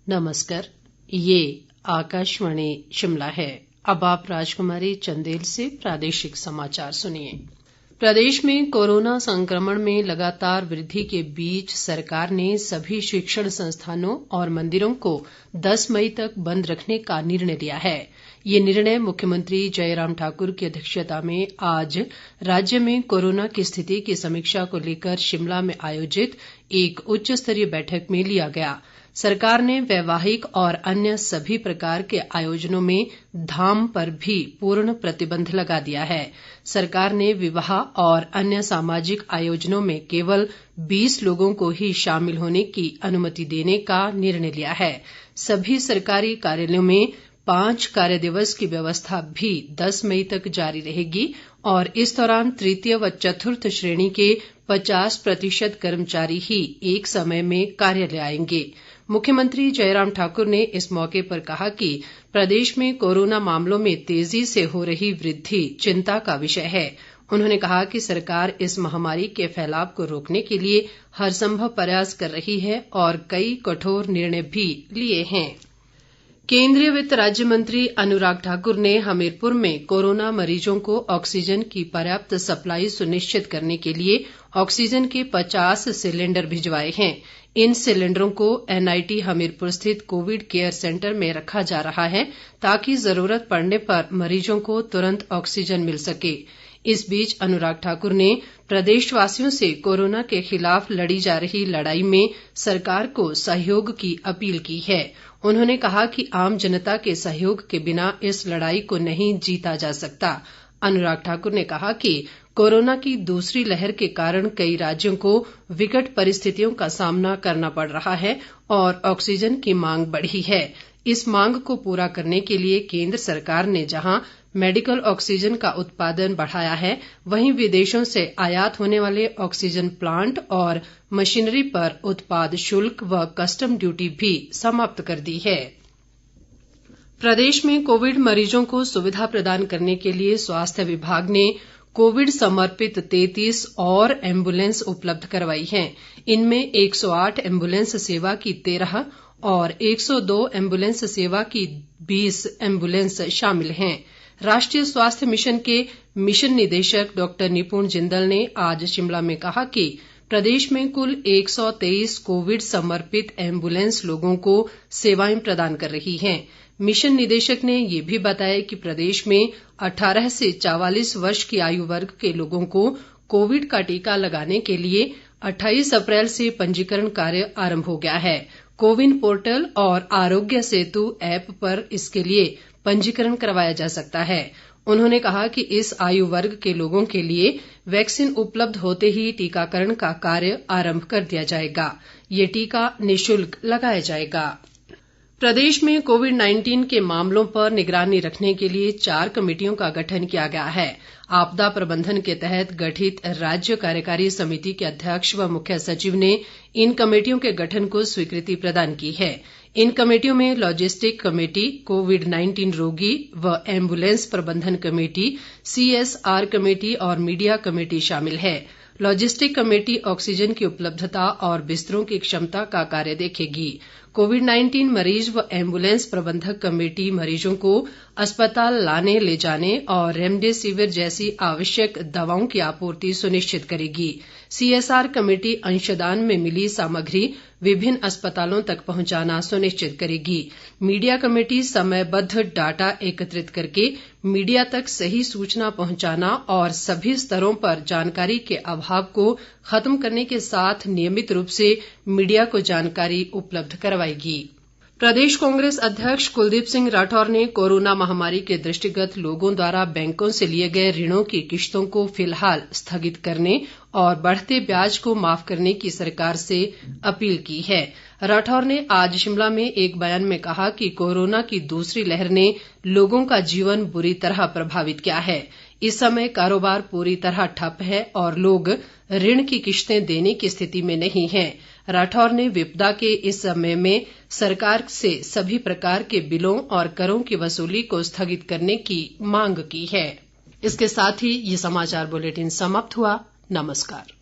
नमस्कार, ये आकाशवाणी शिमला है। अब आप राजकुमारी चंदेल से प्रादेशिक समाचार सुनिए। प्रदेश में कोरोना संक्रमण में लगातार वृद्धि के बीच सरकार ने सभी शिक्षण संस्थानों और मंदिरों को 10 मई तक बंद रखने का निर्णय लिया है। ये निर्णय मुख्यमंत्री जयराम ठाकुर की अध्यक्षता में आज राज्य में कोरोना की स्थिति की समीक्षा को लेकर शिमला में आयोजित एक उच्च स्तरीय बैठक में लिया गया। सरकार ने वैवाहिक और अन्य सभी प्रकार के आयोजनों में धाम पर भी पूर्ण प्रतिबंध लगा दिया है। सरकार ने विवाह और अन्य सामाजिक आयोजनों में केवल 20 लोगों को ही शामिल होने की अनुमति देने का निर्णय लिया है। सभी सरकारी कार्यालयों में 5 कार्य दिवस की व्यवस्था भी 10 मई तक जारी रहेगी और इस दौरान तृतीय व चतुर्थ श्रेणी के 50% कर्मचारी ही एक समय में कार्यालय आएंगे। मुख्यमंत्री जयराम ठाकुर ने इस मौके पर कहा कि प्रदेश में कोरोना मामलों में तेजी से हो रही वृद्धि चिंता का विषय है। उन्होंने कहा कि सरकार इस महामारी के फैलाव को रोकने के लिए हर संभव प्रयास कर रही है और कई कठोर निर्णय भी लिए हैं। केंद्रीय वित्त राज्य मंत्री अनुराग ठाकुर ने हमीरपुर में कोरोना मरीजों को ऑक्सीजन की पर्याप्त सप्लाई सुनिश्चित करने के लिए ऑक्सीजन के 50 सिलेंडर भिजवाए हैं। इन सिलेंडरों को NIT हमीरपुर स्थित कोविड केयर सेंटर में रखा जा रहा है ताकि जरूरत पड़ने पर मरीजों को तुरंत ऑक्सीजन मिल सके। इस बीच अनुराग ठाकुर ने प्रदेशवासियों से कोरोना के खिलाफ लड़ी जा रही लड़ाई में सरकार को सहयोग की अपील की है। उन्होंने कहा कि आम जनता के सहयोग के बिना इस लड़ाई को नहीं जीता जा सकता। अनुराग ठाकुर ने कहा कि कोरोना की दूसरी लहर के कारण कई राज्यों को विकट परिस्थितियों का सामना करना पड़ रहा है और ऑक्सीजन की मांग बढ़ी है। इस मांग को पूरा करने के लिए केंद्र सरकार ने जहां मेडिकल ऑक्सीजन का उत्पादन बढ़ाया है, वहीं विदेशों से आयात होने वाले ऑक्सीजन प्लांट और मशीनरी पर उत्पाद शुल्क व कस्टम ड्यूटी भी समाप्त कर दी है। प्रदेश में कोविड मरीजों को सुविधा प्रदान करने के लिए स्वास्थ्य विभाग ने कोविड समर्पित 33 और एम्बुलेंस उपलब्ध करवाई हैं। इनमें 108 एम्बुलेंस सेवा की 13 और 102 एम्बुलेंस सेवा की 20 एम्बुलेंस शामिल हैं। राष्ट्रीय स्वास्थ्य मिशन के मिशन निदेशक डॉ निपुण जिंदल ने आज शिमला में कहा कि प्रदेश में कुल 123 कोविड समर्पित एम्बुलेंस लोगों को सेवाएं प्रदान कर रही हैं। मिशन निदेशक ने ये भी बताया कि प्रदेश में 18 से 44 वर्ष की आयु वर्ग के लोगों को कोविड का टीका लगाने के लिए 28 अप्रैल से पंजीकरण कार्य आरंभ हो गया है। कोविन पोर्टल और आरोग्य सेतु ऐप पर इसके लिए पंजीकरण करवाया जा सकता है। उन्होंने कहा कि इस आयु वर्ग के लोगों के लिए वैक्सीन उपलब्ध होते ही टीकाकरण का कार्य आरंभ कर दिया जाएगा। ये टीका निःशुल्क लगाया जाएगा। प्रदेश में कोविड-19 के मामलों पर निगरानी रखने के लिए 4 कमेटियों का गठन किया गया है। आपदा प्रबंधन के तहत गठित राज्य कार्यकारी समिति के अध्यक्ष व मुख्य सचिव ने इन कमेटियों के गठन को स्वीकृति प्रदान की है। इन कमेटियों में लॉजिस्टिक कमेटी, कोविड-19 रोगी व एम्बुलेंस प्रबंधन कमेटी, CSR कमेटी और मीडिया कमेटी शामिल है। लॉजिस्टिक कमेटी ऑक्सीजन की उपलब्धता और बिस्तरों की क्षमता का कार्य देखेगी। कोविड-19 मरीज व एम्बुलेंस प्रबंधक कमेटी मरीजों को अस्पताल लाने ले जाने और रेमडेसिविर जैसी आवश्यक दवाओं की आपूर्ति सुनिश्चित करेगी। CSR कमेटी अंशदान में मिली सामग्री विभिन्न अस्पतालों तक पहुंचाना सुनिश्चित करेगी। मीडिया कमेटी समयबद्ध डाटा एकत्रित करके मीडिया तक सही सूचना पहुंचाना और सभी स्तरों पर जानकारी के अभाव को खत्म करने के साथ नियमित रूप से मीडिया को जानकारी उपलब्ध करवाएगी। प्रदेश कांग्रेस अध्यक्ष कुलदीप सिंह राठौर ने कोरोना महामारी के दृष्टिगत लोगों द्वारा बैंकों से लिए गए ऋणों की किश्तों को फिलहाल स्थगित करने और बढ़ते ब्याज को माफ करने की सरकार से अपील की है। राठौर ने आज शिमला में एक बयान में कहा कि कोरोना की दूसरी लहर ने लोगों का जीवन बुरी तरह प्रभावित किया है। इस समय कारोबार पूरी तरह ठप है और लोग ऋण की किश्तें देने की स्थिति में नहीं हैं। राठौर ने विपदा के इस समय में सरकार से सभी प्रकार के बिलों और करों की वसूली को स्थगित करने की मांग की है। इसके साथ ही ये समाचार बुलेटिन समाप्त हुआ। नमस्कार।